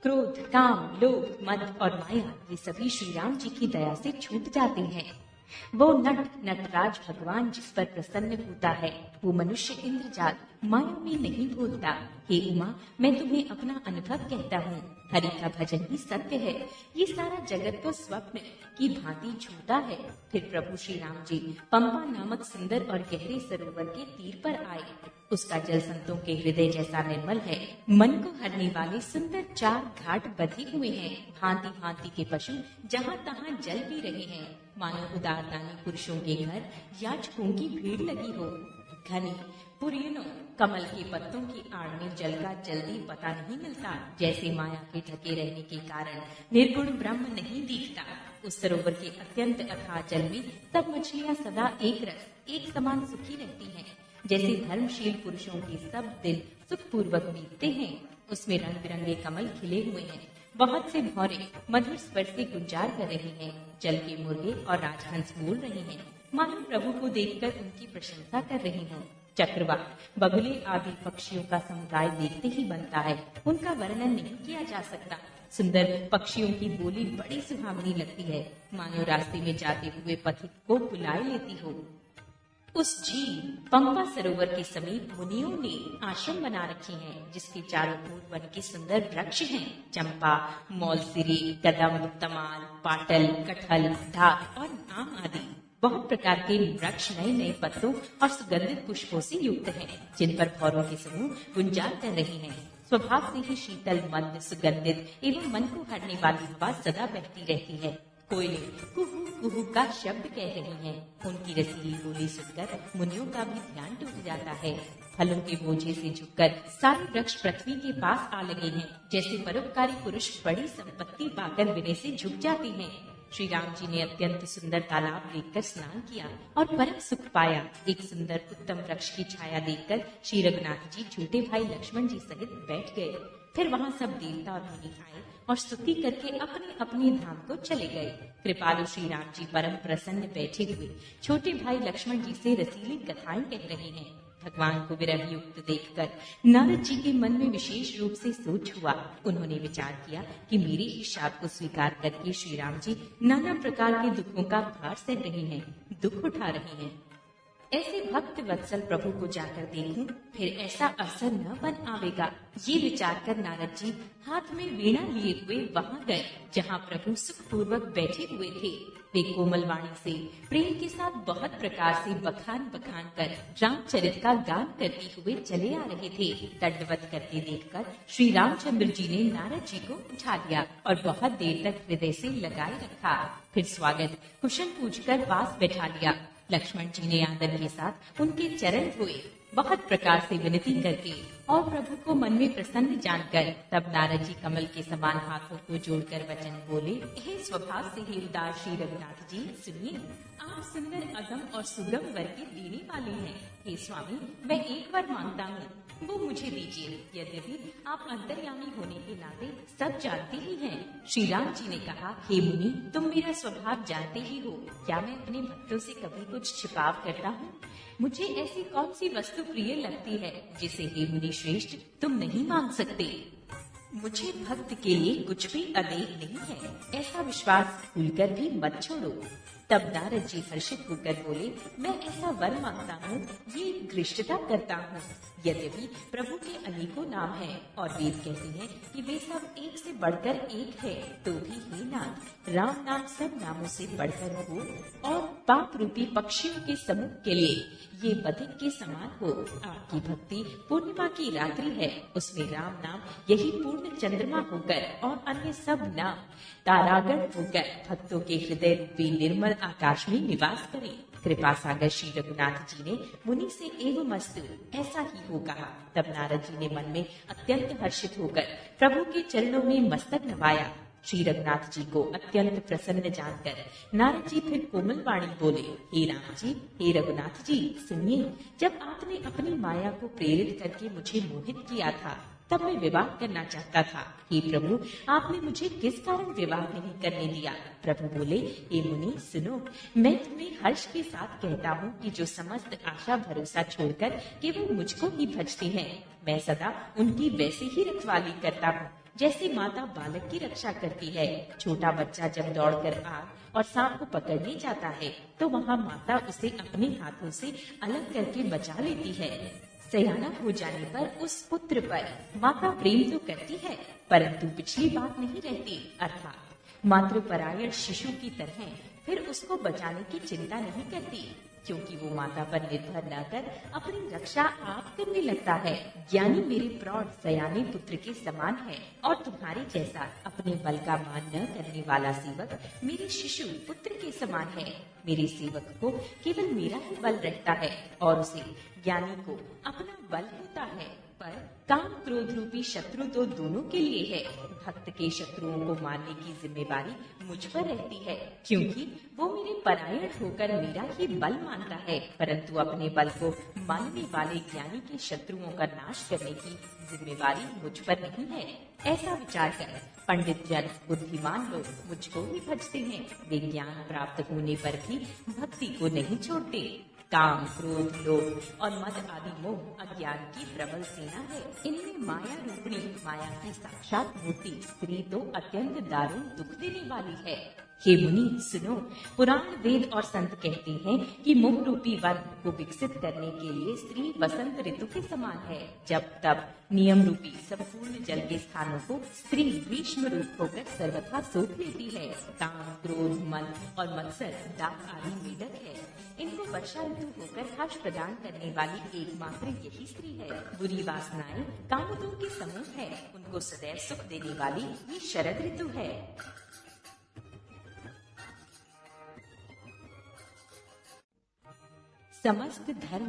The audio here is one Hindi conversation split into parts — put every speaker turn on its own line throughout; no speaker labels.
क्रोध, काम, लोभ, मद और माया ये सभी श्री राम जी की दया से छूट जाते हैं। वो नटराज भगवान जिस पर प्रसन्न होता है, वो मनुष्य इंद्रजाल माया में नहीं भूलता। हे उमा, मैं तुम्हें अपना अनुभव कहता हूँ, हरि का भजन ही सत्य है। ये सारा जगत तो स्वप्न की भांति झूठा है। फिर प्रभु श्री राम जी पंपा नामक सुंदर और गहरे सरोवर के तीर पर आए। उसका जल संतों के हृदय जैसा निर्मल है। मन को हरने वाले सुंदर 4 घाट बंधे हुए हैं। भांति भांति के पशु जहाँ तहाँ जल पी रहे हैं, मानो उदारदानी पुरुषों के घर याचकों की भीड़ लगी हो। घने पुरियनों कमल के पत्तों की आड़ में जल का जल्दी पता नहीं मिलता। जैसे माया के ढके रहने के कारण निर्गुण ब्रह्म नहीं दिखता, उस सरोवर के अत्यंत अथाह जल में सब मछलियां सदा एक रस एक समान सुखी रहती हैं। जैसे धर्मशील पुरुषों के सब दिन सुखपूर्वक बीतते हैं, उसमें रंग बिरंगे कमल खिले हुए हैं। बहुत से भौरे मधुर स्वर से गुंजार कर रहे हैं। जल के मुर्गे और राजहंस बोल रहे हैं, मानो प्रभु को देखकर उनकी प्रशंसा कर रहे हों। चक्रवात, बगुले आदि पक्षियों का समुदाय देखते ही बनता है, उनका वर्णन नहीं किया जा सकता। सुंदर पक्षियों की बोली बड़ी सुहावनी लगती है, मानो रास्ते में जाते हुए पथिक को बुलाए लेती हो। उस झील पंपा सरोवर के समीप मुनियों ने आश्रम बना रखे हैं, जिसके चारों ओर वन के सुंदर वृक्ष हैं। चंपा, मौलसिरी, कदम, तमाल, पाटल, कटहल, ढाक और आम आदि बहुत प्रकार के वृक्ष नए नए पत्तों और सुगंधित पुष्पों से युक्त हैं, जिन पर भौरों के समूह गुंजार कर रहे हैं। स्वभाव से ही शीतल, मंद, सुगंधित एवं मन को हरने वाली हवा सदा बहती रहती है। कोयले कुहू कुहू का शब्द कह रही हैं। उनकी रसीली बोली सुनकर मुनियों का भी ध्यान टूट जाता है। फलों के बोझे से झुककर सारे वृक्ष पृथ्वी के पास आ लगे हैं, जैसे परोपकारी पुरुष बड़ी संपत्ति पाकर विनय से झुक जाते हैं। श्री राम जी ने अत्यंत सुंदर तालाब देखकर स्नान किया और परम सुख पाया। एक सुंदर उत्तम वृक्ष की छाया देखकर श्री रघुनाथ जी छोटे भाई लक्ष्मण जी सहित बैठ गए। फिर वहाँ सब देवता और मुनि आए और स्तुति करके अपने अपने धाम को चले गए। कृपालु श्री राम जी परम प्रसन्न बैठे हुए छोटे भाई लक्ष्मण जी से रसीली कथाएं कह रहे हैं। भगवान को विरह युक्त देखकर नारद जी के मन में विशेष रूप से सोच हुआ। उन्होंने विचार किया कि मेरे ही शाप को स्वीकार करके श्री राम जी नाना प्रकार के दुखों का भार सह रहे हैं, दुख उठा रहे हैं। ऐसे भक्त वत्सल प्रभु को जाकर देखूं, फिर ऐसा अवसर न बन आवेगा। ये विचार कर नारद जी हाथ में वीणा लिए हुए वहाँ गए, जहाँ प्रभु सुखपूर्वक बैठे हुए थे। वे कोमल वाणी से प्रेम के साथ बहुत प्रकार से बखान बखान कर रामचरित का गान करते हुए चले आ रहे थे। दंडवत करते देखकर श्री रामचंद्र जी ने नारद जी को उठा लिया और बहुत देर तक हृदय से लगाए रखा। फिर स्वागत कुशल पूछकर पास बैठा लिया। लक्ष्मण जी ने आदर के साथ उनके चरण धोए, बहुत प्रकार से विनती करके और प्रभु को मन में प्रसन्न जानकर तब नारद जी कमल के समान हाथों को जोड़कर वचन बोले, हे स्वभाव से ही उदार श्री रघुनाथ जी, सुनिए, आप सुंदर अगम और सुगम वर के देने वाले हैं। हे स्वामी, मैं एक वर मांगता हूँ, वो मुझे दीजिए। यद्यपि आप अंतर्यामी होने के नाते सब जानते ही हैं। श्री राम जी ने कहा, हे मुनि, तुम मेरा स्वभाव जानते ही हो। क्या मैं अपने भक्तों से कभी कुछ छिपाव करता हूँ? मुझे ऐसी कौन सी वस्तु प्रिय लगती है जिसे हे मुनि श्रेष्ठ तुम नहीं मांग सकते? मुझे भक्त के लिए कुछ भी अदेह नहीं है, ऐसा विश्वास भूलकर भी मत छोड़ो। तब नारद जी हर्षित होकर बोले, मैं ऐसा वर मांगता हूँ, ये घृष्टता करता हूँ। यद्यपि प्रभु के अनेकों नाम हैं और वेद कहते हैं कि वे सब एक से बढ़कर एक है, तो भी हे नाथ, राम नाम सब नामों से बढ़कर हो और पाप रूपी पक्षियों के समूह के लिए ये बधिक के समान हो। आपकी भक्ति पूर्णिमा की रात्रि है, उसमें राम नाम यही पूर्ण चंद्रमा होकर और अन्य सब नाम तारागण होकर भक्तों के हृदय रूपी निर्मल आकाश में निवास करें। कृपा सागर श्री रघुनाथ जी ने मुनि से एवं मस्तु ऐसा ही हो कहा। तब नारद जी ने मन में अत्यंत हर्षित होकर प्रभु के चरणों में मस्तक नवाया। श्री रघुनाथ जी को अत्यंत प्रसन्न जानकर नारद जी फिर कोमल वाणी बोले, हे राम जी, हे रघुनाथ जी, सुनिए, जब आपने अपनी माया को प्रेरित करके मुझे मोहित किया था, तब मैं विवाह करना चाहता था। हे प्रभु, आपने मुझे किस कारण विवाह नहीं करने दिया? प्रभु बोले, हे मुनि सुनो, मैं तुम्हें हर्ष के साथ कहता हूँ कि जो समस्त आशा भरोसा छोड़कर केवल मुझको ही भजते हैं, मैं सदा उनकी वैसे ही रखवाली करता हूँ। जैसे माता बालक की रक्षा करती है। छोटा बच्चा जब दौड़कर आग और सांप को पकड़ने जाता है तो वहाँ माता उसे अपने हाथों से अलग करके बचा लेती है। सयाना हो जाने पर उस पुत्र पर माता प्रेम तो करती है, परंतु पिछली बात नहीं रहती, अर्थात मातृपरायण शिशु की तरह फिर उसको बचाने की चिंता नहीं करती, क्योंकि वो माता पर निर्भर न कर अपनी रक्षा आप करने लगता है। ज्ञानी मेरे प्रौढ़ सयाने पुत्र के समान है और तुम्हारे जैसा अपने बल का मान न करने वाला सेवक मेरे शिशु पुत्र के समान है। मेरे सेवक को केवल मेरा ही बल रहता है और उसे ज्ञानी को अपना बल होता है, पर काम क्रोध रूपी शत्रु तो दोनों के लिए है। भक्त के शत्रुओं को मारने की जिम्मेवारी मुझ पर रहती है, क्योंकि वो मेरे परायण होकर मेरा ही बल मानता है, परंतु अपने बल को मानने वाले ज्ञानी के शत्रुओं का नाश करने की जिम्मेवारी मुझ पर नहीं है। ऐसा विचार कर पंडित जन बुद्धिमान लोग मुझको ही भजते हैं। वे ज्ञान प्राप्त होने पर भी भक्ति को नहीं छोड़ते। काम क्रोध लोभ और मद आदि मोह अज्ञान की प्रबल सेना है। इनमें माया रूपणी माया की साक्षात मूर्ति स्त्री तो अत्यंत दारुण दुख देने वाली है। हे मुनि सुनो, पुराण वेद और संत कहते हैं कि मोह रूपी वन को विकसित करने के लिए स्त्री वसंत ऋतु के समान है। जब तब नियम रूपी संपूर्ण जल के स्थानों को स्त्री ग्रीष्म रूप होकर सर्वथा सोख लेती है। काम क्रोध मन और मत्सर दाग आदि मेढक है। इनको वर्षा ऋतु होकर हर्ष प्रदान करने वाली एकमात्र यही स्त्री है। बुरी वासनाएं कामोदों के समूह है, उनको सदैव सुख देने वाली ये शरद ऋतु है। समस्त धर्म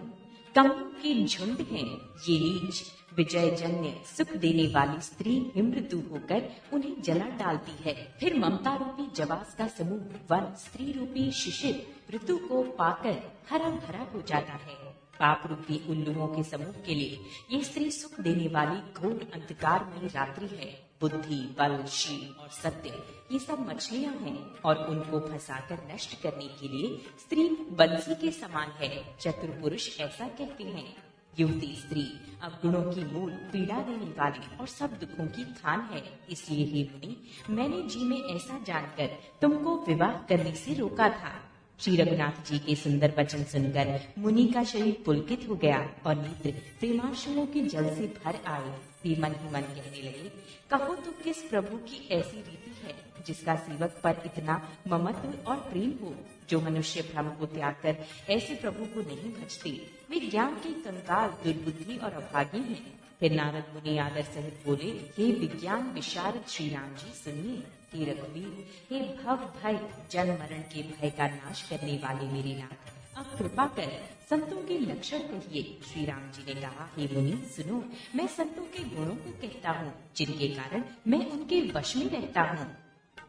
कमलों के झुंड हैं, ये नीच विजय जन्य सुख देने वाली स्त्री हिमृतु होकर उन्हें जला डालती है। फिर ममता रूपी जवास का समूह वन स्त्री रूपी शिशिर ऋतु को पाकर हरा भरा हो जाता है। पाप रूपी उल्लुओं के समूह के लिए ये स्त्री सुख देने वाली घोर अंधकार में रात्रि है। बुद्धि बल शील और सत्य ये सब मछलियां हैं और उनको फंसाकर नष्ट करने के लिए स्त्री बंसी के समान है। चतुर पुरुष ऐसा कहते हैं। युवती स्त्री अवगुणों की मूल पीड़ा देने वाली और सब दुखों की खान है। इसलिए हे मुनि, मैंने जी में ऐसा जानकर तुमको विवाह करने से रोका था। श्री रघुनाथ जी के सुंदर वचन सुनकर मुनि का शरीर पुलकित हो गया और नेत्र प्रेमाश्रुओं के जल से भर आए। वे मन ही मन कहने लगे, कहो तो किस प्रभु की ऐसी रीति है जिसका सेवक पर इतना ममत्व और प्रेम हो, जो मनुष्य भ्रम को त्याग कर ऐसे प्रभु को नहीं भजते। वे ज्ञान के कंगाल दुर्बुद्धि और अभागी हैं। फिर नारद मुनि आदर सहित बोले, हे विज्ञान विशारद श्री राम जी सुनिए। हे रघुवीर, हे भव भय जन्म मरण के भय का नाश करने वाले मेरे नाथ, अब कृपा कर संतों के लक्षण कहिए। श्री राम जी ने कहा, हे मुनि सुनो, मैं संतों के गुणों को कहता हूँ, जिनके कारण मैं उनके वश में रहता हूँ।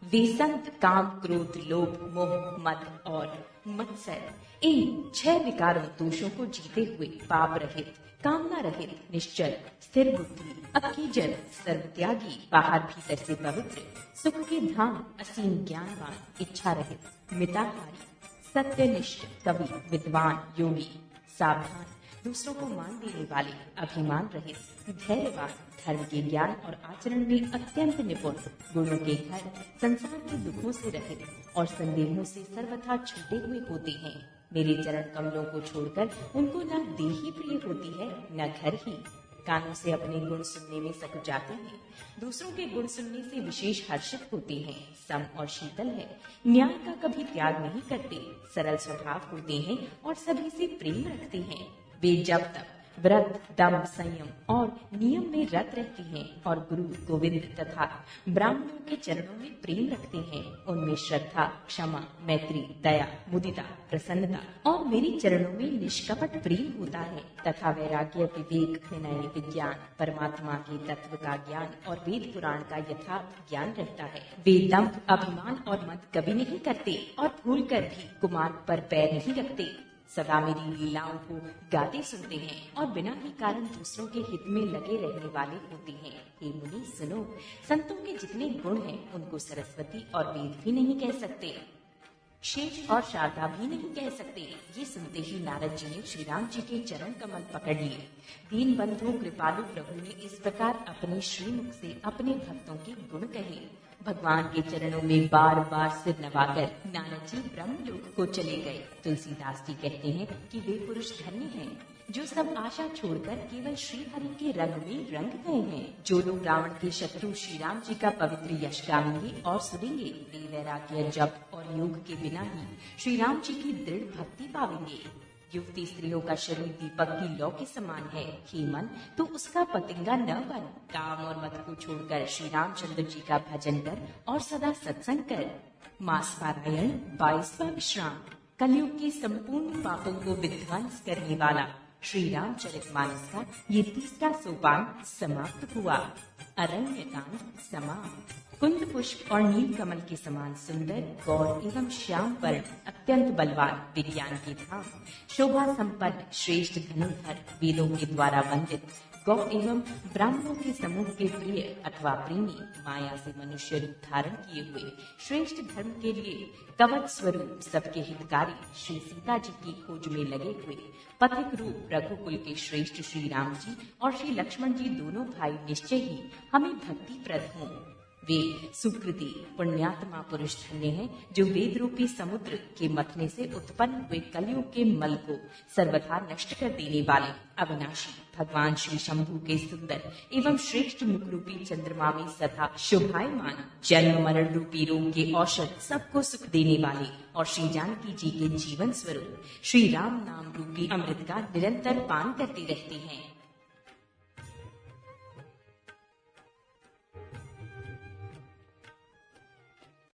वे संत काम क्रोध लोभ मोह मद और मत्सर इन 6 विकारों दोषों को जीते हुए पाप रहित कामना रहित निश्चल स्थिर बुद्धि अकीजन सर्वत्यागी बाहर भीतर से पवित्र सुख के धाम असीम ज्ञानवान इच्छा रहित मिताहारी सत्यनिष्ठ कवि विद्वान योगी सावधान दूसरों को मान देने वाले अभिमान रहित धैर्यवान धर्म के ज्ञान और आचरण में अत्यंत निपुण गुणों के घर संसार के दुखों से रहित और संदेहों से सर्वथा छूटे हुए होते हैं। मेरे चरण कमलों को छोड़कर उनको न देह ही प्रिय होती है न घर ही। कानों से अपने गुण सुनने में सक जाते हैं, दूसरों के गुण सुनने से विशेष हर्षित होते हैं। सम और शीतल है, न्याय का कभी त्याग नहीं करते, सरल स्वभाव होते हैं और सभी से प्रेम रखते हैं। वे जब तक व्रत दम संयम और नियम में रत रहती हैं और गुरु गोविंद तथा ब्राह्मणों के चरणों में प्रेम रखते हैं। उनमें श्रद्धा क्षमा मैत्री दया मुदिता प्रसन्नता और मेरे चरणों में निष्कपट प्रेम होता है तथा वैराग्य विवेक विनय विज्ञान परमात्मा के तत्व का ज्ञान और वेद पुराण का यथार्थ ज्ञान रहता है। वे दम्भ अभिमान और मद कभी नहीं करते और भूल कर भी कुमार्ग पर पैर नहीं रखते। सदा मेरी लीलाओं को गाते सुनते हैं और बिना ही कारण दूसरों के हित में लगे रहने वाले होते हैं। हे मुनि सुनो, संतों के जितने गुण हैं उनको सरस्वती और वेद भी नहीं कह सकते। शेष और शारदा भी नहीं कह सकते। ये सुनते ही नारद जी ने श्री राम जी के चरण कमल पकड़ लिए। दीन बंधु कृपालु प्रभु ने इस प्रकार अपने श्रीमुख से अपने भक्तों के गुण कहे। भगवान के चरणों में बार बार सिर नवाकर नारद जी ब्रह्मलोक को चले गए। तुलसीदास जी कहते हैं कि वे पुरुष धन्य हैं जो सब आशा छोड़कर केवल श्री हरि के रंग में रंग गए हैं। जो लोग रावण के शत्रु श्री राम जी का पवित्र यश गाएंगे और सुनेंगे, वे वैराग्य, जप और योग के बिना ही श्री राम जी की दृढ़ भक्ति पावेंगे। युवती स्त्रियों का शरीर दीपक की लौ के समान है। हे मन, तो उसका पतंगा न बन। काम और मत को छोड़कर श्री रामचंद्र जी का भजन कर और सदा सत्संग कर। मास पारायण 22वां विश्राम। कलयुग के संपूर्ण पापों को विध्वंस करने वाला श्री रामचरितमानस का ये तीसरा सोपान समाप्त हुआ। अरण्यकांड समाप्त। कुंद पुष्प और नील कमल के समान सुंदर, गौर एवं श्याम वर्ण, अत्यंत बलवान, विज्ञान के धाम, शोभा संपन्न, श्रेष्ठ धनुर्धर, वेदों के द्वारा वंदित, गौ एवं ब्राह्मणों के समूह के प्रिय अथवा प्रेमी, माया से मनुष्य रूप धारण किए हुए, श्रेष्ठ धर्म के लिए कवच स्वरूप, सबके हितकारी, श्री सीता जी की खोज में लगे हुए, पथिक रूप रघुकुल के श्रेष्ठ श्री राम जी और श्री लक्ष्मण जी दोनों भाई निश्चय ही हमें भक्ति प्रद हों। वे सुकृति पुण्यात्मा पुरुष धन्य हैं जो वेद रूपी समुद्र के मथने से उत्पन्न हुए कलयुग के मल को सर्वथा नष्ट कर देने वाले अविनाशी भगवान श्री शंभु के सुंदर एवं श्रेष्ठ मुख रूपी चंद्रमा में सदा शोभायमान, जन्म मरण रूपी रोग के औषध, सबको सुख देने वाले और श्री जानकी जी के जीवन स्वरूप श्री राम नाम रूपी अमृत का निरंतर पान करते रहते हैं।